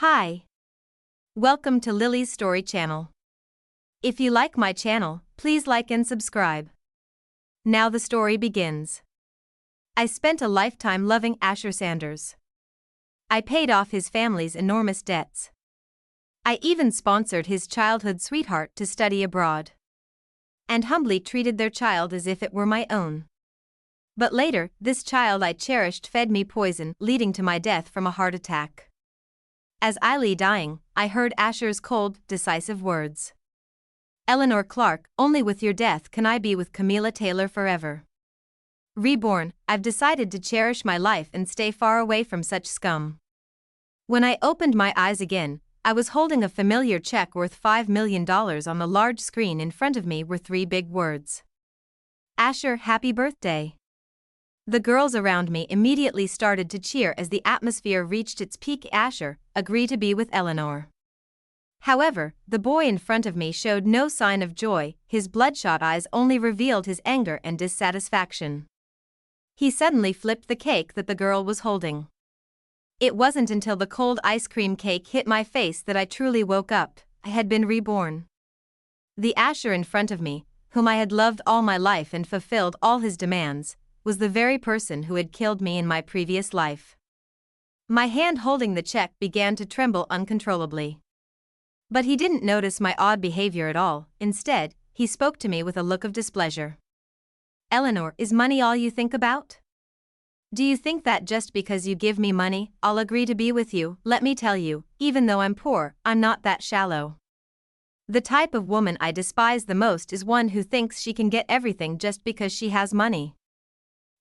Hi. Welcome to Lily's Story channel. If you like my channel, please like and subscribe. Now the story begins. I spent a lifetime loving Asher Sanders. I paid off his family's enormous debts. I even sponsored his childhood sweetheart to study abroad. And humbly treated their child as if it were my own. But later, this child I cherished fed me poison, leading to my death from a heart attack. As I lay dying, I heard Asher's cold, decisive words. "Eleanor Clark, only with your death can I be with Camilla Taylor forever. Reborn, I've decided to cherish my life and stay far away from such scum." When I opened my eyes again, I was holding a familiar check worth $5 million on the large screen in front of me were three big words. "Asher, happy birthday." The girls around me immediately started to cheer as the atmosphere reached its peak. "Asher, agree to be with Eleanor." However, the boy in front of me showed no sign of joy, his bloodshot eyes only revealed his anger and dissatisfaction. He suddenly flipped the cake that the girl was holding. It wasn't until the cold ice cream cake hit my face that I truly woke up. I had been reborn. The Asher in front of me, whom I had loved all my life and fulfilled all his demands, was the very person who had killed me in my previous life. My hand holding the check began to tremble uncontrollably. But he didn't notice my odd behavior at all. Instead, he spoke to me with a look of displeasure. "Eleanor, is money all you think about? Do you think that just because you give me money, I'll agree to be with you?" "Let me tell you, even though I'm poor, I'm not that shallow. The type of woman I despise the most is one who thinks she can get everything just because she has money."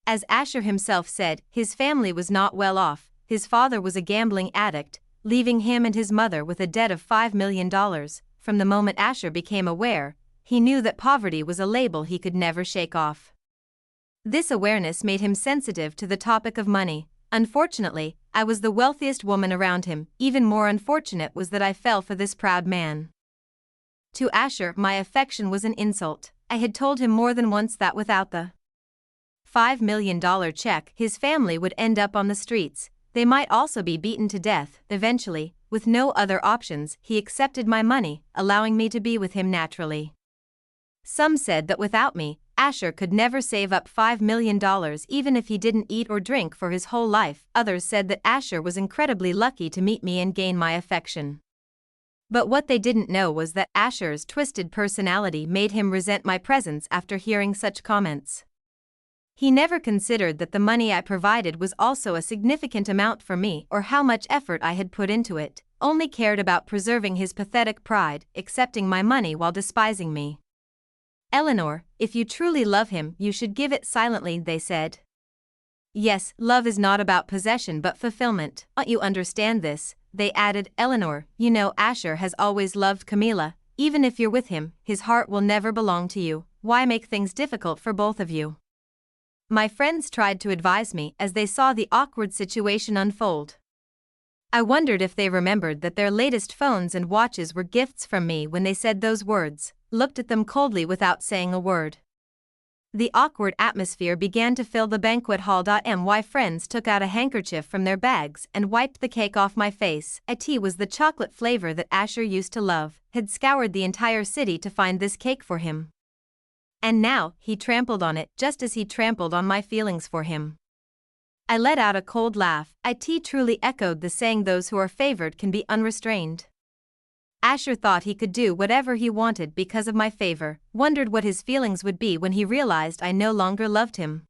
As Asher himself said, his family was not well off. His father was a gambling addict, leaving him and his mother with a debt of $5 million. From the moment Asher became aware, he knew that poverty was a label he could never shake off. This awareness made him sensitive to the topic of money. Unfortunately, I was the wealthiest woman around him. Even more unfortunate was that I fell for this proud man. To Asher, my affection was an insult. I had told him more than once that without the $5 million check, his family would end up on the streets. They might also be beaten to death. Eventually, with no other options, he accepted my money, allowing me to be with him naturally. Some said that without me, Asher could never save up $5 million even if he didn't eat or drink for his whole life. Others said that Asher was incredibly lucky to meet me and gain my affection. But what they didn't know was that Asher's twisted personality made him resent my presence after hearing such comments. He never considered that the money I provided was also a significant amount for me or how much effort I had put into it, only cared about preserving his pathetic pride, accepting my money while despising me. "Eleanor, if you truly love him, you should give it silently," they said. "Yes, love is not about possession but fulfillment. Don't you understand this?" they added. "Eleanor, you know Asher has always loved Camilla. Even if you're with him, his heart will never belong to you. Why make things difficult for both of you?" My friends tried to advise me as they saw the awkward situation unfold. I wondered if they remembered that their latest phones and watches were gifts from me when they said those words, looked at them coldly without saying a word. The awkward atmosphere began to fill the banquet hall. My friends took out a handkerchief from their bags and wiped the cake off my face. It was the chocolate flavor that Asher used to love, had scoured the entire city to find this cake for him. And now, he trampled on it just as he trampled on my feelings for him. I let out a cold laugh. It truly echoed the saying, "Those who are favored can be unrestrained." Asher thought he could do whatever he wanted because of my favor, wondered what his feelings would be when he realized I no longer loved him.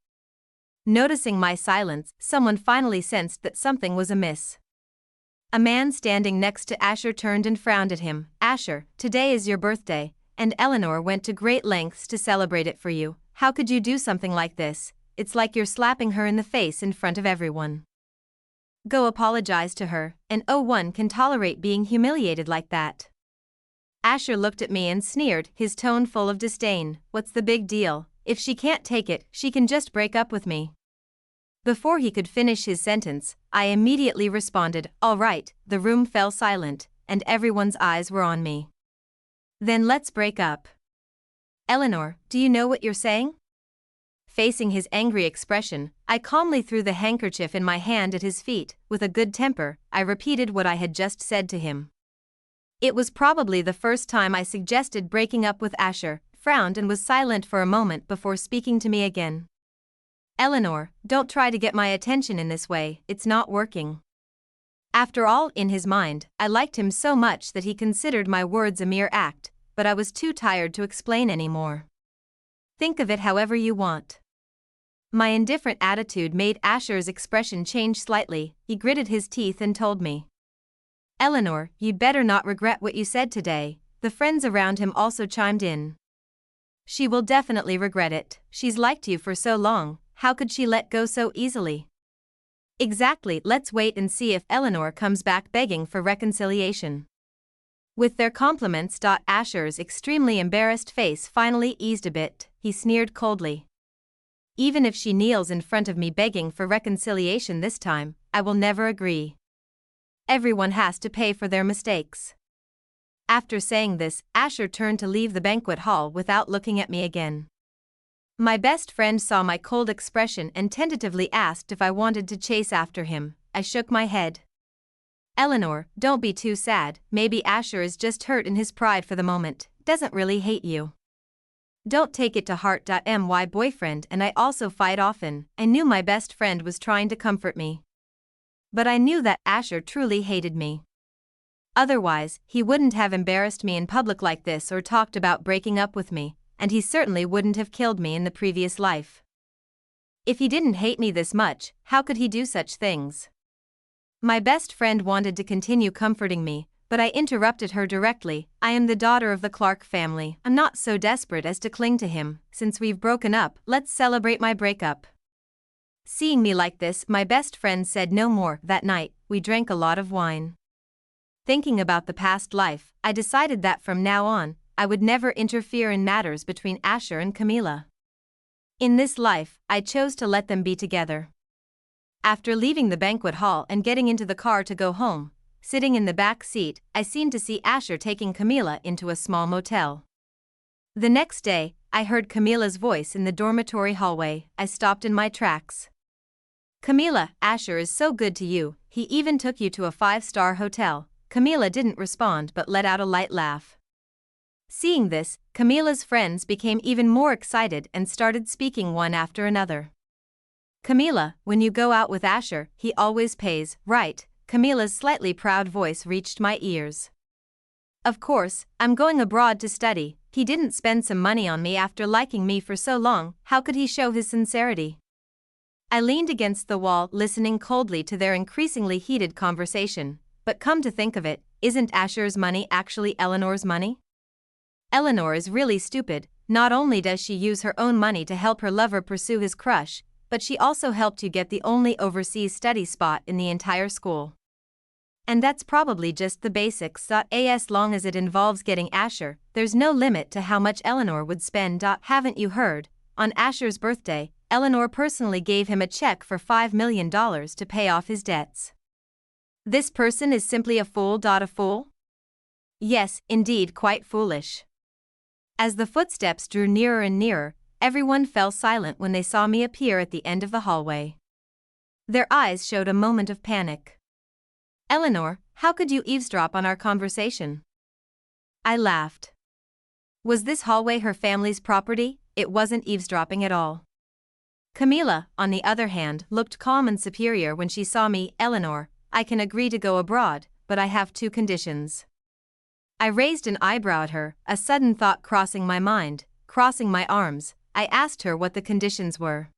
Noticing my silence, someone finally sensed that something was amiss. A man standing next to Asher turned and frowned at him. "Asher, today is your birthday, and Eleanor went to great lengths to celebrate it for you. How could you do something like this? It's like you're slapping her in the face in front of everyone. Go apologize to her, and no one can tolerate being humiliated like that." Asher looked at me and sneered, his tone full of disdain. "What's the big deal? If she can't take it, she can just break up with me." Before he could finish his sentence, I immediately responded, "All right." The room fell silent, and everyone's eyes were on me. "Then let's break up." "Eleanor, do you know what you're saying?" Facing his angry expression, I calmly threw the handkerchief in my hand at his feet. With a good temper, I repeated what I had just said to him. It was probably the first time I suggested breaking up with Asher, frowned and was silent for a moment before speaking to me again. Eleanor, don't try to get my attention in this way, it's not working. After all, in his mind, I liked him so much that he considered my words a mere act, but I was too tired to explain anymore. Think of it however you want. My indifferent attitude made Asher's expression change slightly. He gritted his teeth and told me, Eleanor, you'd better not regret what you said today. The friends around him also chimed in. She will definitely regret it. She's liked you for so long, how could she let go so easily? Exactly, let's wait and see if Eleanor comes back begging for reconciliation. With their compliments, Asher's extremely embarrassed face finally eased a bit. He sneered coldly. Even if she kneels in front of me begging for reconciliation this time, I will never agree. Everyone has to pay for their mistakes. After saying this, Asher turned to leave the banquet hall without looking at me again. My best friend saw my cold expression and tentatively asked if I wanted to chase after him. I shook my head. Eleanor, don't be too sad, maybe Asher is just hurt in his pride for the moment, doesn't really hate you. Don't take it to heart. My boyfriend and I also fight often. I knew my best friend was trying to comfort me. But I knew that Asher truly hated me. Otherwise, he wouldn't have embarrassed me in public like this or talked about breaking up with me, and he certainly wouldn't have killed me in the previous life. If he didn't hate me this much, how could he do such things? My best friend wanted to continue comforting me, but I interrupted her directly. I am the daughter of the Clark family. I'm not so desperate as to cling to him. Since we've broken up, let's celebrate my breakup. Seeing me like this, my best friend said no more. That night, we drank a lot of wine. Thinking about the past life, I decided that from now on, I would never interfere in matters between Asher and Camila. In this life, I chose to let them be together. After leaving the banquet hall and getting into the car to go home, sitting in the back seat, I seemed to see Asher taking Camila into a small motel. The next day, I heard Camila's voice in the dormitory hallway. I stopped in my tracks. Camila, Asher is so good to you, he even took you to a 5-star hotel. Camila didn't respond but let out a light laugh. Seeing this, Camila's friends became even more excited and started speaking one after another. Camila, when you go out with Asher, he always pays, right? Camila's slightly proud voice reached my ears. Of course, I'm going abroad to study. He didn't spend some money on me after liking me for so long. How could he show his sincerity? I leaned against the wall, listening coldly to their increasingly heated conversation. But come to think of it, isn't Asher's money actually Eleanor's money? Eleanor is really stupid. Not only does she use her own money to help her lover pursue his crush, but she also helped you get the only overseas study spot in the entire school. And that's probably just the basics. As long as it involves getting Asher, there's no limit to how much Eleanor would spend. Haven't you heard? On Asher's birthday, Eleanor personally gave him a check for $5 million to pay off his debts. This person is simply a fool. A fool? Yes, indeed, quite foolish. As the footsteps drew nearer and nearer, everyone fell silent when they saw me appear at the end of the hallway. Their eyes showed a moment of panic. Eleanor, how could you eavesdrop on our conversation? I laughed. Was this hallway her family's property? It wasn't eavesdropping at all. Camila, on the other hand, looked calm and superior when she saw me. Eleanor, I can agree to go abroad, but I have 2 conditions. I raised an eyebrow at her, a sudden thought crossing my mind. Crossing my arms, I asked her what the conditions were.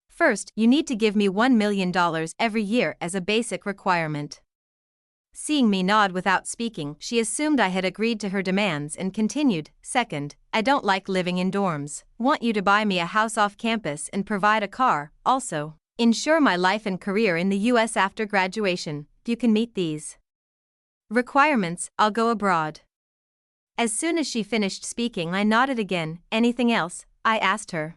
First, you need to give me $1 million every year as a basic requirement. Seeing me nod without speaking, she assumed I had agreed to her demands and continued. Second, I don't like living in dorms. Want you to buy me a house off campus and provide a car. Also, ensure my life and career in the US after graduation. If you can meet these requirements, I'll go abroad. As soon as she finished speaking, I nodded again. Anything else? I asked her.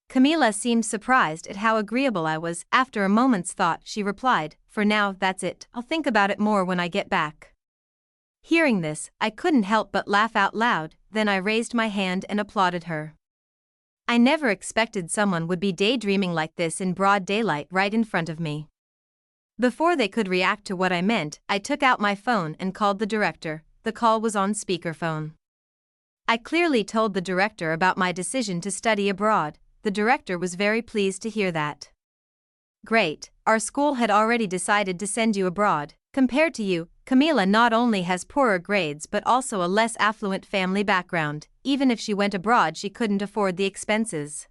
Camila seemed surprised at how agreeable I was. After a moment's thought, she replied, for now, that's it. I'll think about it more when I get back. Hearing this, I couldn't help but laugh out loud, then I raised my hand and applauded her. I never expected someone would be daydreaming like this in broad daylight right in front of me. Before they could react to what I meant, I took out my phone and called the director. The call was on speakerphone. I clearly told the director about my decision to study abroad. The director was very pleased to hear that. Great, our school had already decided to send you abroad. Compared to you, Camila not only has poorer grades but also a less affluent family background. Even if she went abroad, she couldn't afford the expenses.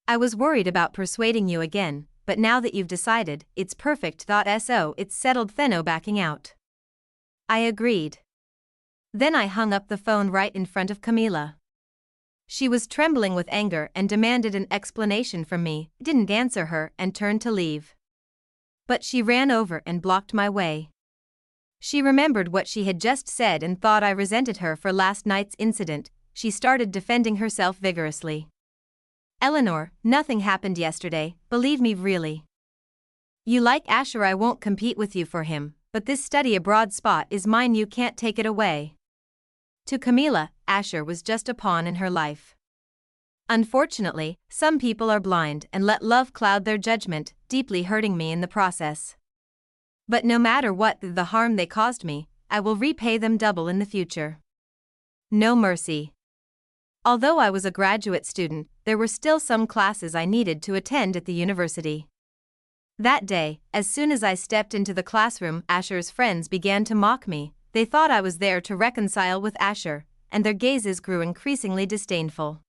I was worried about persuading you again, but now that you've decided, it's perfect. So it's settled. Theno backing out. I agreed. Then I hung up the phone right in front of Camila. She was trembling with anger and demanded an explanation from me, didn't answer her and turned to leave. But she ran over and blocked my way. She remembered what she had just said and thought I resented her for last night's incident. She started defending herself vigorously. Eleanor, nothing happened yesterday, believe me really. You like Asher, I won't compete with you for him, but this study abroad spot is mine, you can't take it away. To Camila, Asher was just a pawn in her life. Unfortunately, some people are blind and let love cloud their judgment, deeply hurting me in the process. But no matter what the harm they caused me, I will repay them double in the future. No mercy. Although I was a graduate student, there were still some classes I needed to attend at the university. That day, as soon as I stepped into the classroom, Asher's friends began to mock me. They thought I was there to reconcile with Asher, and their gazes grew increasingly disdainful.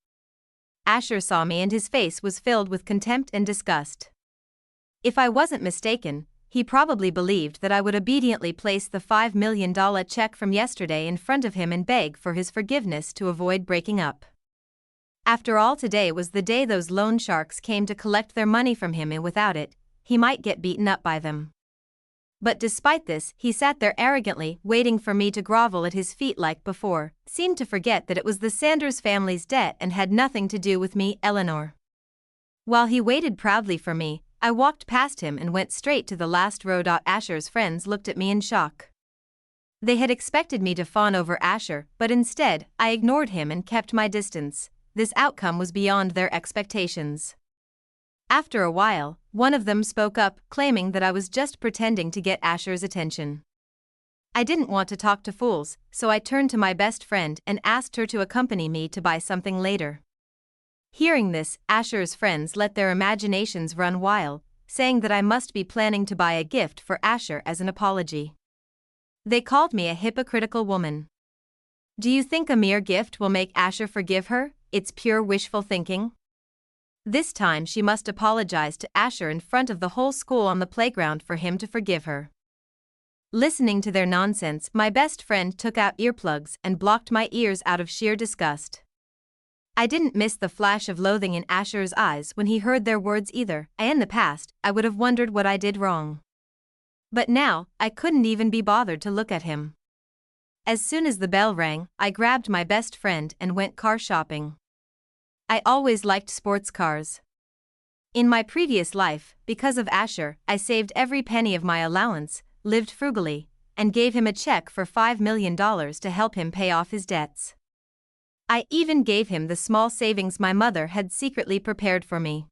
Asher saw me and his face was filled with contempt and disgust. If I wasn't mistaken, he probably believed that I would obediently place the $5 million check from yesterday in front of him and beg for his forgiveness to avoid breaking up. After all, today was the day those loan sharks came to collect their money from him, and without it, he might get beaten up by them. But despite this, he sat there arrogantly, waiting for me to grovel at his feet like before, seemed to forget that it was the Sanders family's debt and had nothing to do with me, Eleanor. While he waited proudly for me, I walked past him and went straight to the last row. Asher's friends looked at me in shock. They had expected me to fawn over Asher, but instead, I ignored him and kept my distance. This outcome was beyond their expectations. After a while, one of them spoke up, claiming that I was just pretending to get Asher's attention. I didn't want to talk to fools, so I turned to my best friend and asked her to accompany me to buy something later. Hearing this, Asher's friends let their imaginations run wild, saying that I must be planning to buy a gift for Asher as an apology. They called me a hypocritical woman. Do you think a mere gift will make Asher forgive her? It's pure wishful thinking. This time she must apologize to Asher in front of the whole school on the playground for him to forgive her. Listening to their nonsense, my best friend took out earplugs and blocked my ears out of sheer disgust. I didn't miss the flash of loathing in Asher's eyes when he heard their words either. In the past, I would have wondered what I did wrong. But now, I couldn't even be bothered to look at him. As soon as the bell rang, I grabbed my best friend and went car shopping. I always liked sports cars. In my previous life, because of Asher, I saved every penny of my allowance, lived frugally, and gave him a check for $5 million to help him pay off his debts. I even gave him the small savings my mother had secretly prepared for me.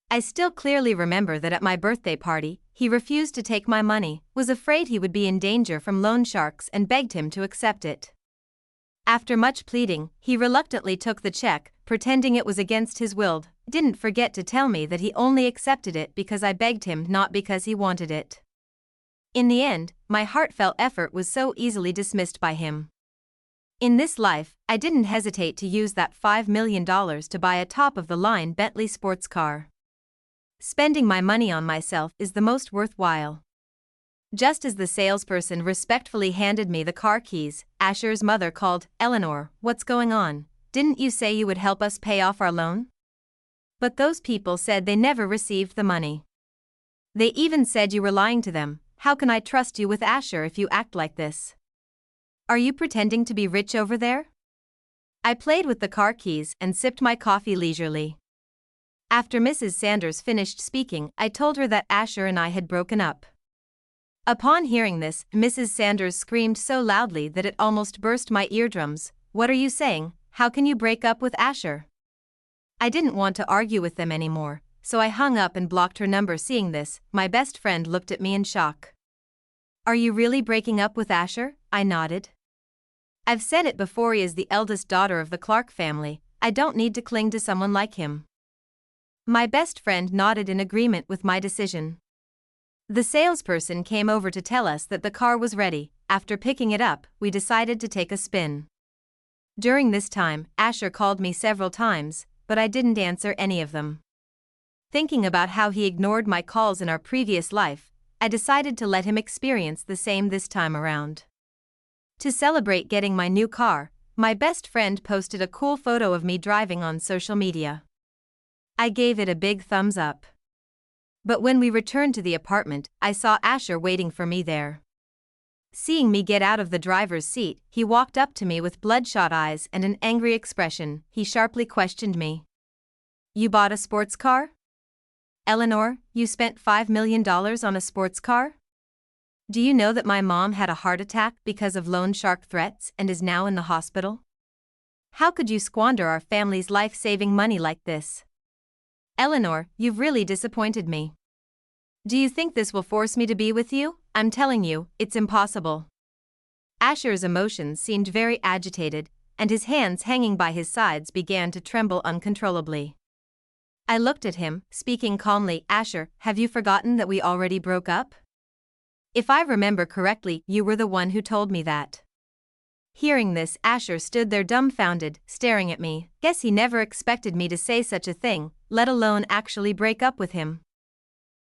I still clearly remember that at my birthday party, he refused to take my money, was afraid he would be in danger from loan sharks, and begged him to accept it. After much pleading, he reluctantly took the check, pretending it was against his will. Didn't forget to tell me that he only accepted it because I begged him, not because he wanted it. In the end, my heartfelt effort was so easily dismissed by him. In this life, I didn't hesitate to use that $5 million to buy a top-of-the-line Bentley sports car. Spending my money on myself is the most worthwhile. Just as the salesperson respectfully handed me the car keys, Asher's mother called, "Eleanor, what's going on? Didn't you say you would help us pay off our loan?" But those people said they never received the money. They even said you were lying to them. How can I trust you with Asher if you act like this? Are you pretending to be rich over there? I played with the car keys and sipped my coffee leisurely. After Mrs. Sanders finished speaking, I told her that Asher and I had broken up. Upon hearing this, Mrs. Sanders screamed so loudly that it almost burst my eardrums. "What are you saying? How can you break up with Asher? I didn't want to argue with them anymore, so I hung up and blocked her number. Seeing this, my best friend looked at me in shock. Are you really breaking up with Asher? I nodded. I've said it before, he is the eldest daughter of the Clark family. I don't need to cling to someone like him. My best friend nodded in agreement with my decision. The salesperson came over to tell us that the car was ready. After picking it up, we decided to take a spin. During this time, Asher called me several times, but I didn't answer any of them. Thinking about how he ignored my calls in our previous life, I decided to let him experience the same this time around. To celebrate getting my new car, my best friend posted a cool photo of me driving on social media. I gave it a big thumbs up. But when we returned to the apartment, I saw Asher waiting for me there. Seeing me get out of the driver's seat, he walked up to me with bloodshot eyes and an angry expression. He sharply questioned me. You bought a sports car? Eleanor, you spent $5 million on a sports car? Do you know that my mom had a heart attack because of loan shark threats and is now in the hospital? How could you squander our family's life-saving money like this? Eleanor, you've really disappointed me. Do you think this will force me to be with you? I'm telling you, it's impossible. Asher's emotions seemed very agitated, and his hands hanging by his sides began to tremble uncontrollably. I looked at him, speaking calmly. Asher, have you forgotten that we already broke up? If I remember correctly, you were the one who told me that. Hearing this, Asher stood there dumbfounded, staring at me. Guess he never expected me to say such a thing, let alone actually break up with him.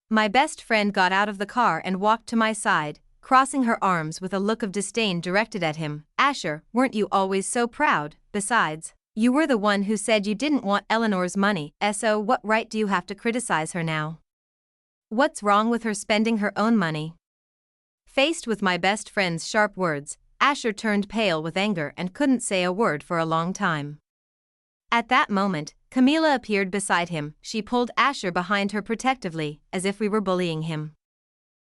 My best friend got out of the car and walked to my side, crossing her arms with a look of disdain directed at him. Asher, weren't you always so proud? Besides, you were the one who said you didn't want Eleanor's money, so what right do you have to criticize her now? What's wrong with her spending her own money? Faced with my best friend's sharp words, Asher turned pale with anger and couldn't say a word for a long time. At that moment, Camila appeared beside him. She pulled Asher behind her protectively, as if we were bullying him.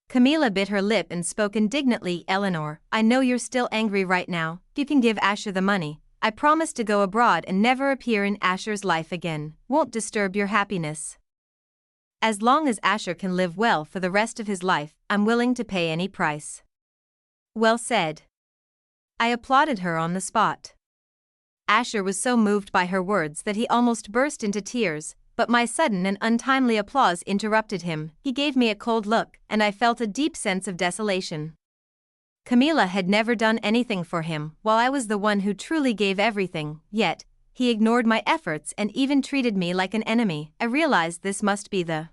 Camila bit her lip and spoke indignantly. Eleanor, I know you're still angry right now. If you can give Asher the money, I promise to go abroad and never appear in Asher's life again. Won't disturb your happiness. As long as Asher can live well for the rest of his life, I'm willing to pay any price. Well said. I applauded her on the spot. Asher was so moved by her words that he almost burst into tears, but my sudden and untimely applause interrupted him. He gave me a cold look, and I felt a deep sense of desolation. Camila had never done anything for him, while I was the one who truly gave everything, yet he ignored my efforts and even treated me like an enemy. I realized this must be the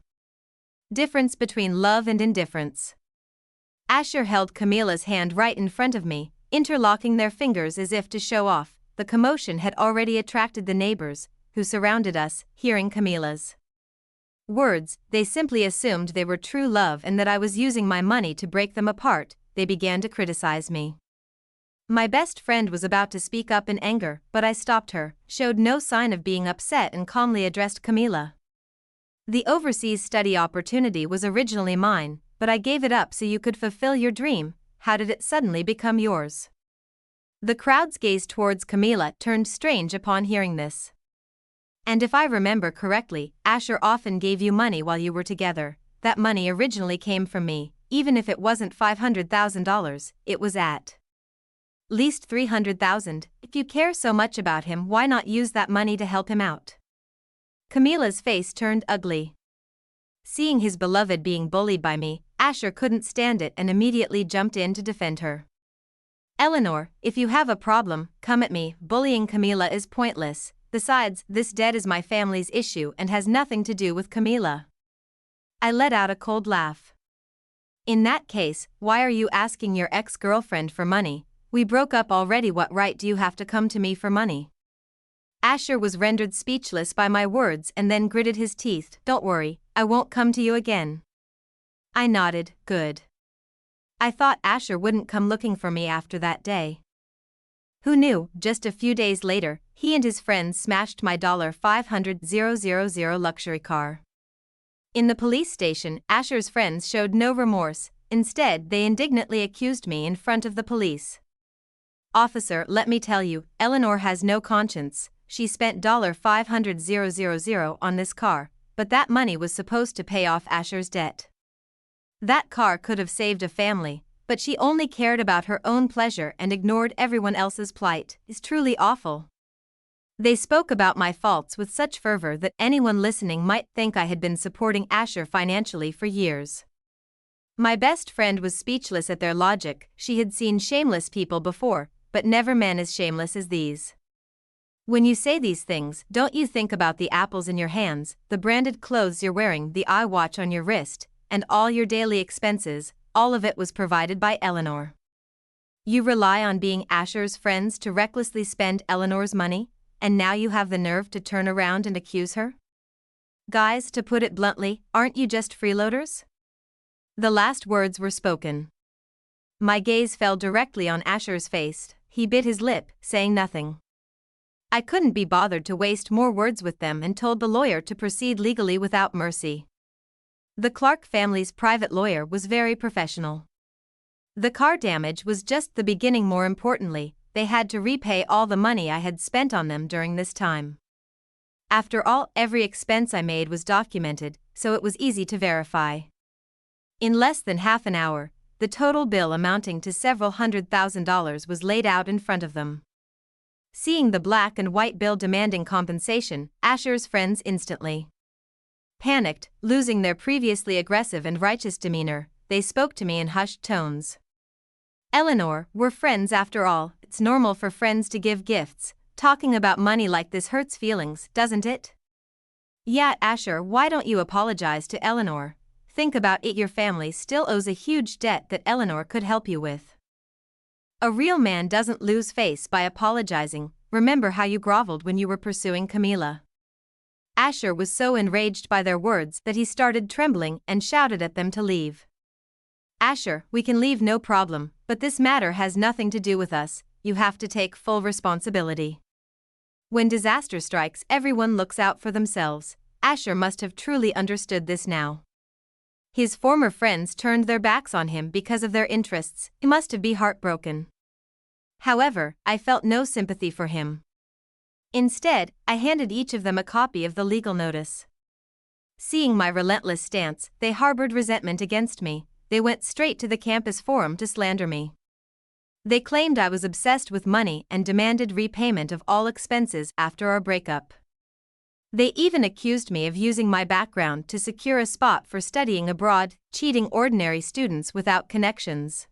difference between love and indifference. Asher held Camila's hand right in front of me, interlocking their fingers as if to show off. The commotion had already attracted the neighbors, who surrounded us. Hearing Camila's words, they simply assumed they were true love and that I was using my money to break them apart. They began to criticize me. My best friend was about to speak up in anger, but I stopped her, showed no sign of being upset and calmly addressed Camila. The overseas study opportunity was originally mine, but I gave it up so you could fulfill your dream. How did it suddenly become yours? The crowd's gaze towards Camila turned strange upon hearing this. And if I remember correctly, Asher often gave you money while you were together. That money originally came from me, even if it wasn't $500,000, it was at least $300,000. If you care so much about him, why not use that money to help him out? Camila's face turned ugly. Seeing his beloved being bullied by me, Asher couldn't stand it and immediately jumped in to defend her. Eleanor, if you have a problem, come at me. Bullying Camila is pointless. Besides, this debt is my family's issue and has nothing to do with Camila. I let out a cold laugh. In that case, why are you asking your ex-girlfriend for money? We broke up already. What right do you have to come to me for money? Asher was rendered speechless by my words and then gritted his teeth. Don't worry, I won't come to you again. I nodded. Good. I thought Asher wouldn't come looking for me after that day. Who knew? Just a few days later, he and his friends smashed my $500,000 luxury car. In the police station, Asher's friends showed no remorse. Instead, they indignantly accused me in front of the police. Officer, let me tell you, Eleanor has no conscience. she spent $500,000 on this car, but that money was supposed to pay off Asher's debt. That car could have saved a family, but she only cared about her own pleasure and ignored everyone else's plight. It's truly awful. They spoke about my faults with such fervor that anyone listening might think I had been supporting Asher financially for years. My best friend was speechless at their logic. She had seen shameless people before, but never men as shameless as these. When you say these things, don't you think about the apples in your hands, the branded clothes you're wearing, the iWatch on your wrist, and all your daily expenses? All of it was provided by Eleanor. You rely on being Asher's friends to recklessly spend Eleanor's money, and now you have the nerve to turn around and accuse her? Guys, to put it bluntly, aren't you just freeloaders? The last words were spoken. My gaze fell directly on Asher's face. He bit his lip, saying nothing. I couldn't be bothered to waste more words with them and told the lawyer to proceed legally without mercy. The Clark family's private lawyer was very professional. The car damage was just the beginning. More importantly, they had to repay all the money I had spent on them during this time. After all, every expense I made was documented, so it was easy to verify. In less than half an hour, the total bill amounting to several $100,000 was laid out in front of them. Seeing the black and white bill demanding compensation, Asher's friends instantly panicked, losing their previously aggressive and righteous demeanor. They spoke to me in hushed tones. Eleanor, we're friends after all. It's normal for friends to give gifts. Talking about money like this hurts feelings, doesn't it? Yeah, Asher, why don't you apologize to Eleanor? Think about it, your family still owes a huge debt that Eleanor could help you with. A real man doesn't lose face by apologizing. Remember how you groveled when you were pursuing Camila. Asher was so enraged by their words that he started trembling and shouted at them to leave. Asher, we can leave, no problem, but this matter has nothing to do with us. You have to take full responsibility. When disaster strikes, everyone looks out for themselves. Asher must have truly understood this now. His former friends turned their backs on him because of their interests. He must have been heartbroken. However, I felt no sympathy for him. Instead, I handed each of them a copy of the legal notice. Seeing my relentless stance, they harbored resentment against me. They went straight to the campus forum to slander me. They claimed I was obsessed with money and demanded repayment of all expenses after our breakup. They even accused me of using my background to secure a spot for studying abroad, cheating ordinary students without connections.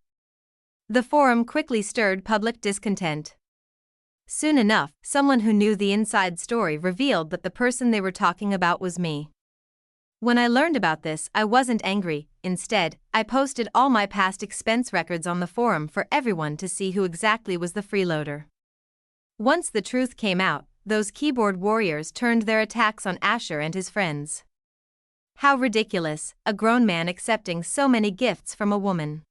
The forum quickly stirred public discontent. Soon enough, someone who knew the inside story revealed that the person they were talking about was me. When I learned about this, I wasn't angry. Instead, I posted all my past expense records on the forum for everyone to see who exactly was the freeloader. Once the truth came out, those keyboard warriors turned their attacks on Asher and his friends. How ridiculous, a grown man accepting so many gifts from a woman.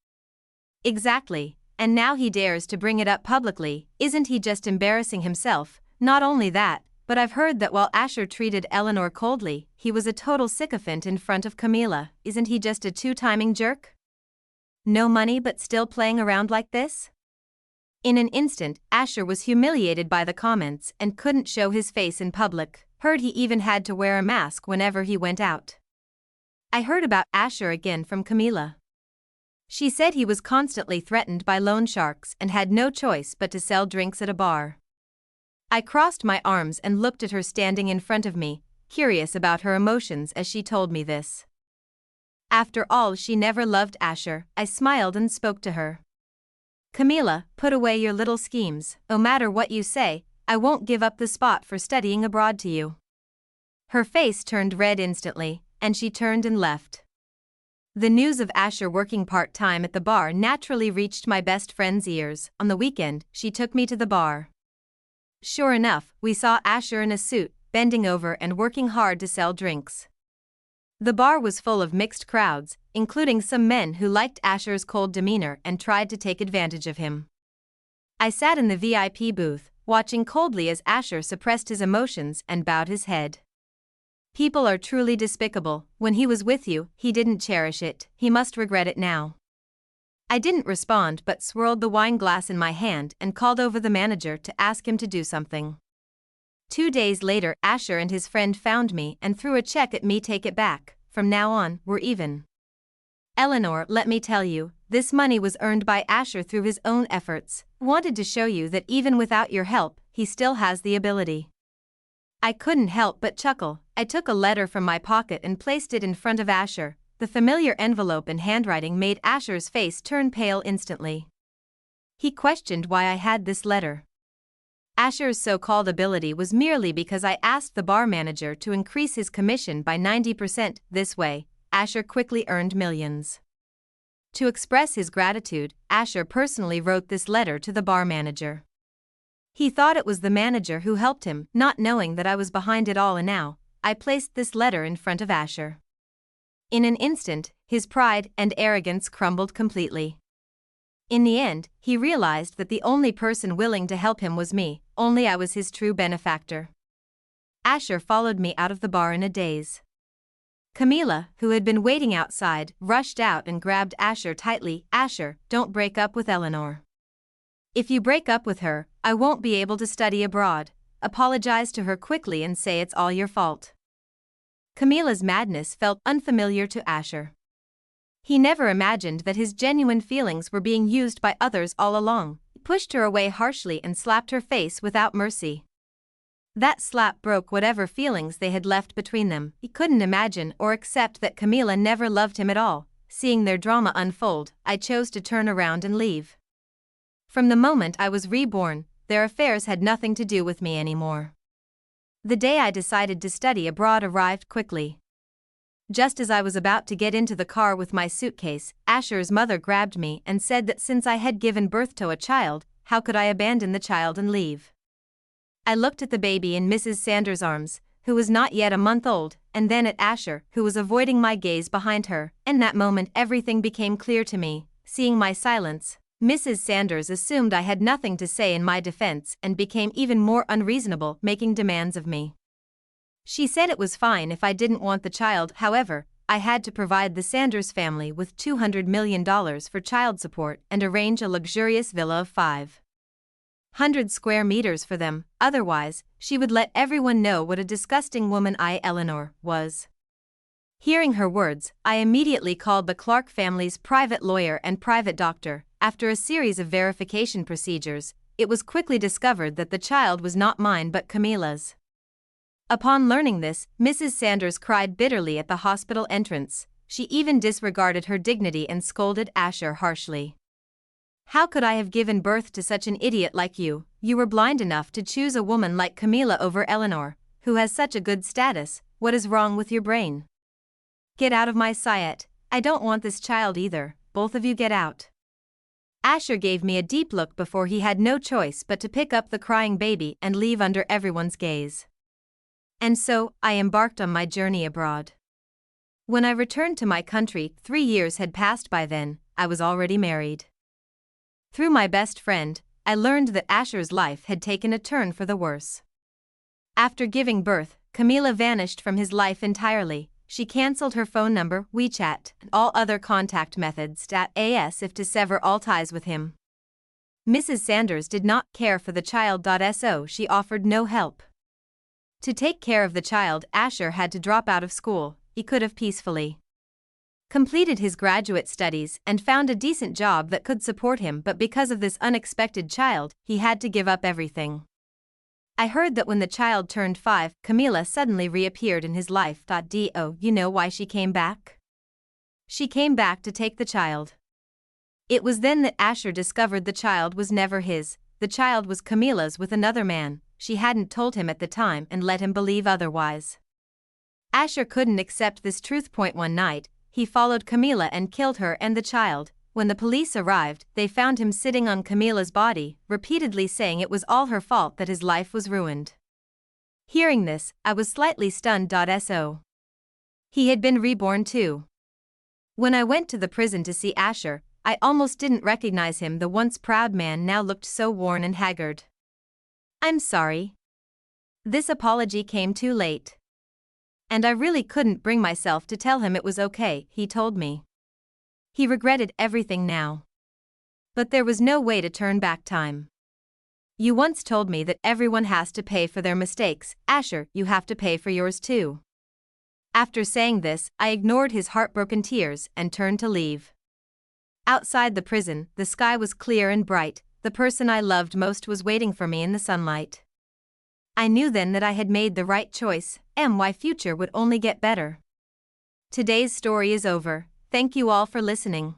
Exactly, and now he dares to bring it up publicly. Isn't he just embarrassing himself? Not only that, but I've heard that while Asher treated Eleanor coldly, he was a total sycophant in front of Camila. Isn't he just a two-timing jerk? No money but still playing around like this? In an instant, Asher was humiliated by the comments and couldn't show his face in public. Heard he even had to wear a mask whenever he went out. I heard about Asher again from Camila. She said he was constantly threatened by loan sharks and had no choice but to sell drinks at a bar. I crossed my arms and looked at her standing in front of me, curious about her emotions as she told me this. After all, she never loved Asher. I smiled and spoke to her. Camila, put away your little schemes. No matter what you say, I won't give up the spot for studying abroad to you. Her face turned red instantly, and she turned and left. The news of Asher working part-time at the bar naturally reached my best friend's ears. On the weekend, she took me to the bar. Sure enough, we saw Asher in a suit, bending over and working hard to sell drinks. The bar was full of mixed crowds, including some men who liked Asher's cold demeanor and tried to take advantage of him. I sat in the VIP booth, watching coldly as Asher suppressed his emotions and bowed his head. People are truly despicable. When he was with you, he didn't cherish it. He must regret it now. I didn't respond but swirled the wine glass in my hand and called over the manager to ask him to do something. 2 days later, Asher and his friend found me and threw a check at me. Take it back, from now on, we're even. Eleanor, let me tell you, this money was earned by Asher through his own efforts. Wanted to show you that even without your help, he still has the ability. I couldn't help but chuckle. I took a letter from my pocket and placed it in front of Asher. The familiar envelope and handwriting made Asher's face turn pale instantly. He questioned why I had this letter. Asher's so-called ability was merely because I asked the bar manager to increase his commission by 90%. This way, Asher quickly earned millions. To express his gratitude, Asher personally wrote this letter to the bar manager. He thought it was the manager who helped him, not knowing that I was behind it all, and now, I placed this letter in front of Asher. In an instant, his pride and arrogance crumbled completely. In the end, he realized that the only person willing to help him was me, only I was his true benefactor. Asher followed me out of the bar in a daze. Camila, who had been waiting outside, rushed out and grabbed Asher tightly. Asher, don't break up with Eleanor. If you break up with her, I won't be able to study abroad. Apologize to her quickly and say it's all your fault. Camila's madness felt unfamiliar to Asher. He never imagined that his genuine feelings were being used by others all along. He pushed her away harshly and slapped her face without mercy. That slap broke whatever feelings they had left between them. He couldn't imagine or accept that Camila never loved him at all. Seeing their drama unfold, I chose to turn around and leave. From the moment I was reborn, their affairs had nothing to do with me anymore. The day I decided to study abroad arrived quickly. Just as I was about to get into the car with my suitcase, Asher's mother grabbed me and said that since I had given birth to a child, how could I abandon the child and leave? I looked at the baby in Mrs. Sanders' arms, who was not yet a month old, and then at Asher, who was avoiding my gaze behind her. In that moment everything became clear to me. Seeing my silence, Mrs. Sanders assumed I had nothing to say in my defense and became even more unreasonable, making demands of me. She said it was fine if I didn't want the child. However, I had to provide the Sanders family with $200 million for child support and arrange a luxurious villa of 500 square meters for them. Otherwise, she would let everyone know what a disgusting woman Eleanor was. Hearing her words, I immediately called the Clark family's private lawyer and private doctor. After a series of verification procedures, it was quickly discovered that the child was not mine but Camila's. Upon learning this, Mrs. Sanders cried bitterly at the hospital entrance. She even disregarded her dignity and scolded Asher harshly. How could I have given birth to such an idiot like you? You were blind enough to choose a woman like Camila over Eleanor, who has such a good status. What is wrong with your brain? Get out of my sight. I don't want this child either. Both of you get out. Asher gave me a deep look before he had no choice but to pick up the crying baby and leave under everyone's gaze. And so, I embarked on my journey abroad. When I returned to my country, 3 years had passed by then. I was already married. Through my best friend, I learned that Asher's life had taken a turn for the worse. After giving birth, Camila vanished from his life entirely. She cancelled her phone number, WeChat, and all other contact methods as if to sever all ties with him. Mrs. Sanders did not care for the child. So she offered no help. To take care of the child, Asher had to drop out of school. He could have peacefully completed his graduate studies and found a decent job that could support him, but because of this unexpected child, he had to give up everything. I heard that when the child turned 5, Camila suddenly reappeared in his life. Do you know why she came back? She came back to take the child. It was then that Asher discovered the child was never his. The child was Camila's with another man. She hadn't told him at the time and let him believe otherwise. Asher couldn't accept this truth. One night, he followed Camila and killed her and the child. When the police arrived, they found him sitting on Camila's body, repeatedly saying it was all her fault that his life was ruined. Hearing this, I was slightly stunned. So he had been reborn too. When I went to the prison to see Asher, I almost didn't recognize him. The once proud man now looked so worn and haggard. I'm sorry. This apology came too late. And I really couldn't bring myself to tell him it was okay, he told me. He regretted everything now. But there was no way to turn back time. You once told me that everyone has to pay for their mistakes. Asher, you have to pay for yours too. After saying this, I ignored his heartbroken tears and turned to leave. Outside the prison, the sky was clear and bright. The person I loved most was waiting for me in the sunlight. I knew then that I had made the right choice, and my future would only get better. Today's story is over. Thank you all for listening.